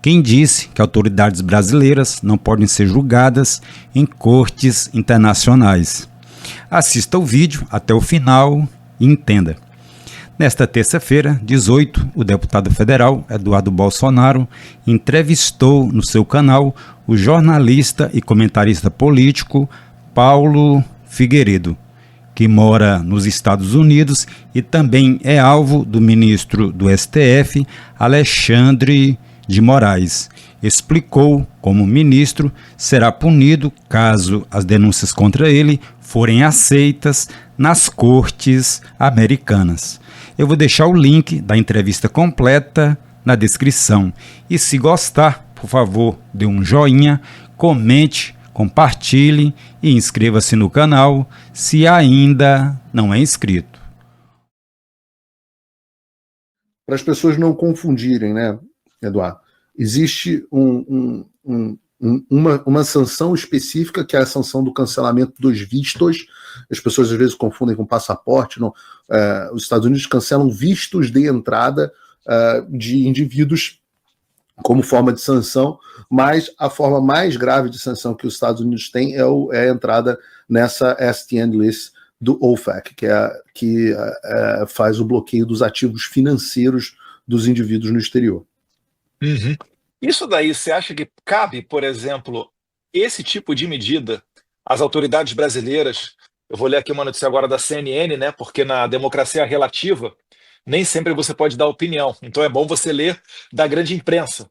Quem disse que autoridades brasileiras não podem ser julgadas em cortes internacionais? Assista o vídeo até o final e entenda. Nesta terça-feira, 18, o deputado federal Eduardo Bolsonaro entrevistou no seu canal o jornalista e comentarista político Paulo Figueiredo, que mora nos Estados Unidos e também é alvo do ministro do STF, Alexandre de Moraes. Explicou como o ministro será punido caso as denúncias contra ele forem aceitas nas cortes americanas. Eu vou deixar o link da entrevista completa na descrição. E se gostar, por favor, dê um joinha, comente, compartilhe e inscreva-se no canal se ainda não é inscrito. Para as pessoas não confundirem, né, Eduardo? Existe uma sanção específica, que é a sanção do cancelamento dos vistos. As pessoas às vezes confundem com passaporte. Não. Os Estados Unidos cancelam vistos de entrada de indivíduos como forma de sanção, mas a forma mais grave de sanção que os Estados Unidos têm é a entrada nessa STN list do OFAC, que faz o bloqueio dos ativos financeiros dos indivíduos no exterior. Uhum. Isso daí, você acha que cabe, por exemplo, esse tipo de medida às autoridades brasileiras? Eu vou ler aqui uma notícia agora da CNN, né? Porque na democracia relativa, nem sempre você pode dar opinião. Então é bom você ler da grande imprensa.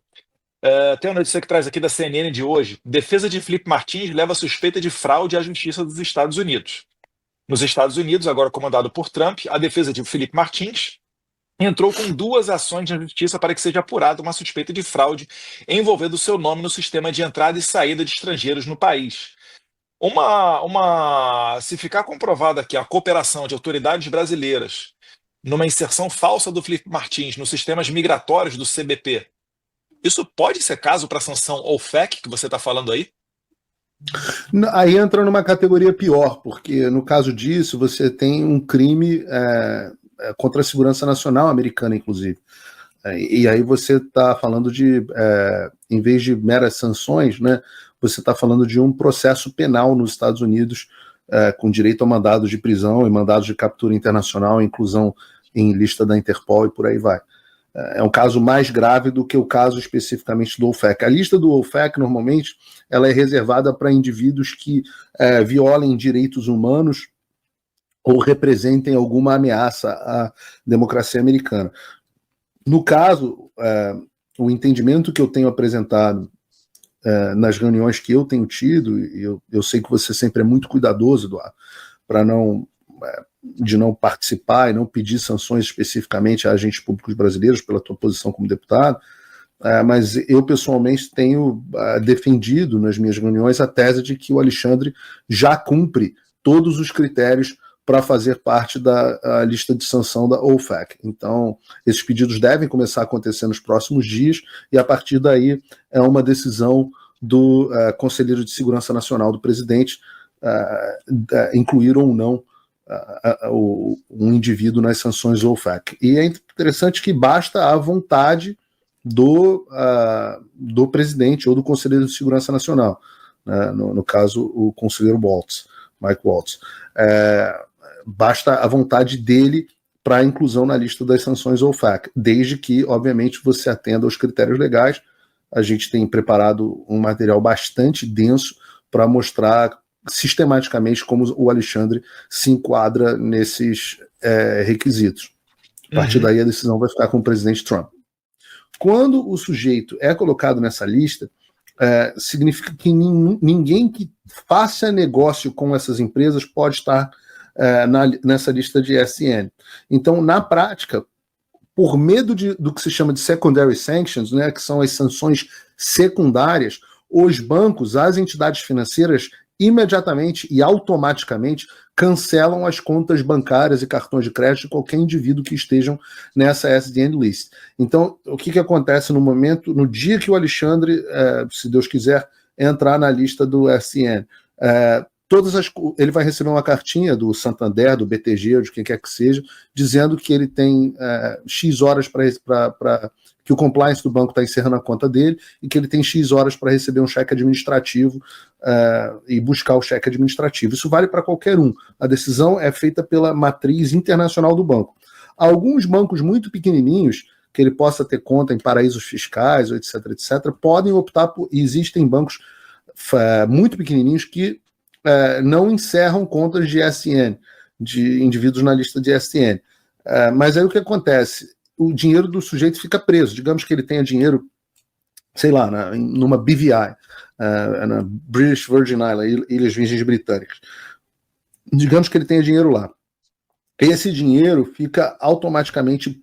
Tem uma notícia que traz aqui da CNN de hoje. Defesa de Felipe Martins leva suspeita de fraude à Justiça dos Estados Unidos. Nos Estados Unidos, agora comandado por Trump, a defesa de Felipe Martins entrou com 2 ações na justiça para que seja apurada uma suspeita de fraude envolvendo seu nome no sistema de entrada e saída de estrangeiros no país. Se ficar comprovada aqui a cooperação de autoridades brasileiras numa inserção falsa do Felipe Martins nos sistemas migratórios do CBP, isso pode ser caso para a sanção OFAC que você está falando aí? Aí entra numa categoria pior, porque no caso disso você tem um crime contra a segurança nacional americana, inclusive. E aí você está falando de, em vez de meras sanções, né, você está falando de um processo penal nos Estados Unidos, com direito a mandados de prisão e mandados de captura internacional, inclusão em lista da Interpol e por aí vai. É um caso mais grave do que o caso especificamente do OFAC. A lista do OFAC, normalmente, ela é reservada para indivíduos que violem direitos humanos ou representem alguma ameaça à democracia americana. No caso, o entendimento que eu tenho apresentado nas reuniões que eu tenho tido, e eu sei que você sempre é muito cuidadoso, Eduardo, para de não participar e não pedir sanções especificamente a agentes públicos brasileiros pela tua posição como deputado, mas eu pessoalmente tenho defendido nas minhas reuniões a tese de que o Alexandre já cumpre todos os critérios para fazer parte da lista de sanção da OFAC. Então, esses pedidos devem começar a acontecer nos próximos dias, e a partir daí é uma decisão do Conselheiro de Segurança Nacional do presidente incluir ou não um indivíduo nas sanções OFAC. E é interessante que basta a vontade do presidente ou do Conselheiro de Segurança Nacional, né? No caso, o conselheiro Mike Waltz. Basta a vontade dele para a inclusão na lista das sanções OFAC, desde que, obviamente, você atenda aos critérios legais. A gente tem preparado um material bastante denso para mostrar sistematicamente como o Alexandre se enquadra nesses requisitos. A partir daí a decisão vai ficar com o presidente Trump. Quando o sujeito é colocado nessa lista, significa que ninguém que faça negócio com essas empresas pode estar nessa lista de SN. Então, na prática, por medo do que se chama de secondary sanctions, né, que são as sanções secundárias, os bancos, as entidades financeiras, imediatamente e automaticamente cancelam as contas bancárias e cartões de crédito de qualquer indivíduo que estejam nessa SDN list. Então, o que acontece no dia que o Alexandre, se Deus quiser, entrar na lista do SN? ele vai receber uma cartinha do Santander, do BTG, ou de quem quer que seja, dizendo que ele tem X horas para que o compliance do banco está encerrando a conta dele e que ele tem X horas para receber um cheque administrativo e buscar o cheque administrativo. Isso vale para qualquer um. A decisão é feita pela matriz internacional do banco. Alguns bancos muito pequenininhos, que ele possa ter conta em paraísos fiscais, etc., etc., podem optar por... Existem bancos muito pequenininhos que não encerram contas de ESN, de indivíduos na lista de ESN. Mas aí o que acontece? O dinheiro do sujeito fica preso. Digamos que ele tenha dinheiro, sei lá, numa BVI, na British Virgin Islands, Ilhas Virgens Britânicas. Digamos que ele tenha dinheiro lá. Esse dinheiro fica automaticamente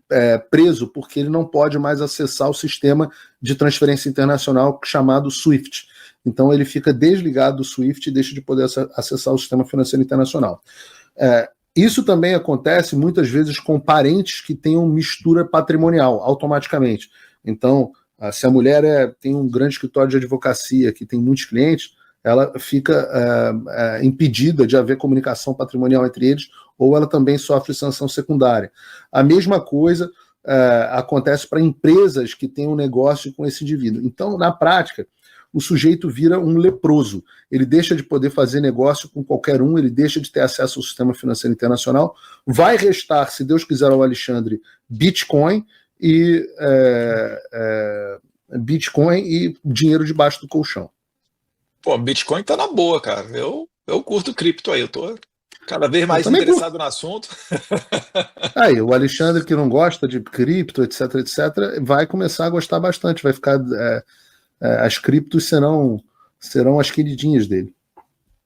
preso porque ele não pode mais acessar o sistema de transferência internacional chamado SWIFT. Então ele fica desligado do SWIFT e deixa de poder acessar o sistema financeiro internacional. Isso também acontece muitas vezes com parentes que tenham mistura patrimonial, automaticamente. Então, se a mulher tem um grande escritório de advocacia que tem muitos clientes, ela fica impedida de haver comunicação patrimonial entre eles, ou ela também sofre sanção secundária. A mesma coisa acontece para empresas que têm um negócio com esse indivíduo. Então, na prática, o sujeito vira um leproso. Ele deixa de poder fazer negócio com qualquer um, ele deixa de ter acesso ao sistema financeiro internacional. Vai restar, se Deus quiser, ao Alexandre, Bitcoin e dinheiro debaixo do colchão. Pô, Bitcoin tá na boa, cara. Eu curto cripto aí, eu tô cada vez mais interessado no assunto. Aí, o Alexandre, que não gosta de cripto, etc., etc., vai começar a gostar bastante, vai ficar... as criptos serão as queridinhas dele.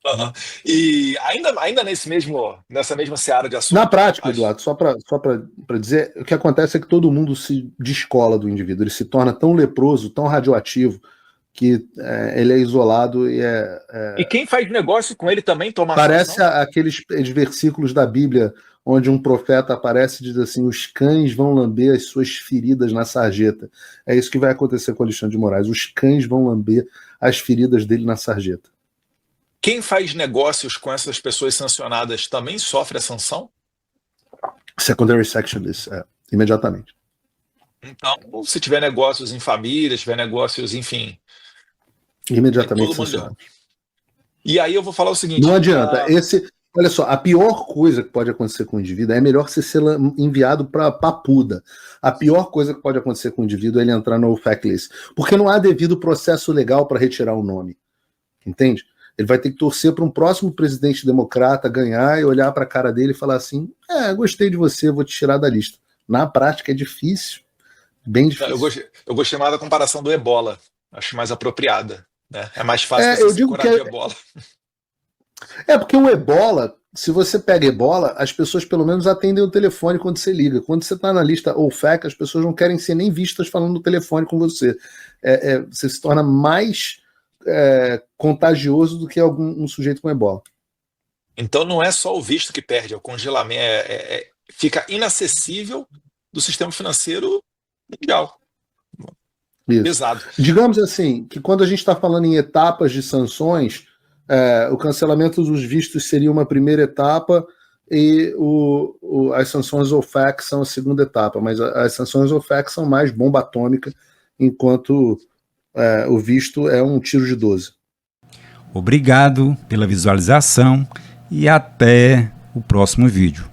Uhum. E ainda nessa mesma seara de assunto... Na prática, Eduardo, só para dizer, o que acontece é que todo mundo se descola do indivíduo, ele se torna tão leproso, tão radioativo, que ele é isolado e E quem faz negócio com ele também toma Parece sanção? aqueles versículos da Bíblia onde um profeta aparece e diz assim: os cães vão lamber as suas feridas na sarjeta. É isso que vai acontecer com Alexandre de Moraes. Os cães vão lamber as feridas dele na sarjeta. Quem faz negócios com essas pessoas sancionadas também sofre a sanção? Secondary section list, imediatamente. Então, se tiver negócios em família, tiver negócios, enfim... Imediatamente sancionado. E aí eu vou falar o seguinte... Não adianta. Olha só, a pior coisa que pode acontecer com o indivíduo é melhor você ser enviado para Papuda. A pior coisa que pode acontecer com o indivíduo é ele entrar no OFAC list. Porque não há devido processo legal para retirar o nome. Entende? Ele vai ter que torcer para um próximo presidente democrata ganhar e olhar para a cara dele e falar assim: gostei de você, vou te tirar da lista. Na prática é difícil. Bem difícil. Eu gostei mais da comparação do Ebola. Acho mais apropriada. Né? É mais fácil você se curar de Ebola. Porque o Ebola, se você pega Ebola, as pessoas pelo menos atendem o telefone quando você liga. Quando você está na lista OFAC, as pessoas não querem ser nem vistas falando no telefone com você. Você se torna mais contagioso do que um sujeito com Ebola. Então não é só o visto que perde, é o congelamento. Fica inacessível do sistema financeiro mundial. Isso. Pesado. Digamos assim, que quando a gente está falando em etapas de sanções, o cancelamento dos vistos seria uma primeira etapa e as sanções OFAC são a segunda etapa, mas as sanções OFAC são mais bomba atômica, enquanto o visto é um tiro de 12. Obrigado pela visualização e até o próximo vídeo.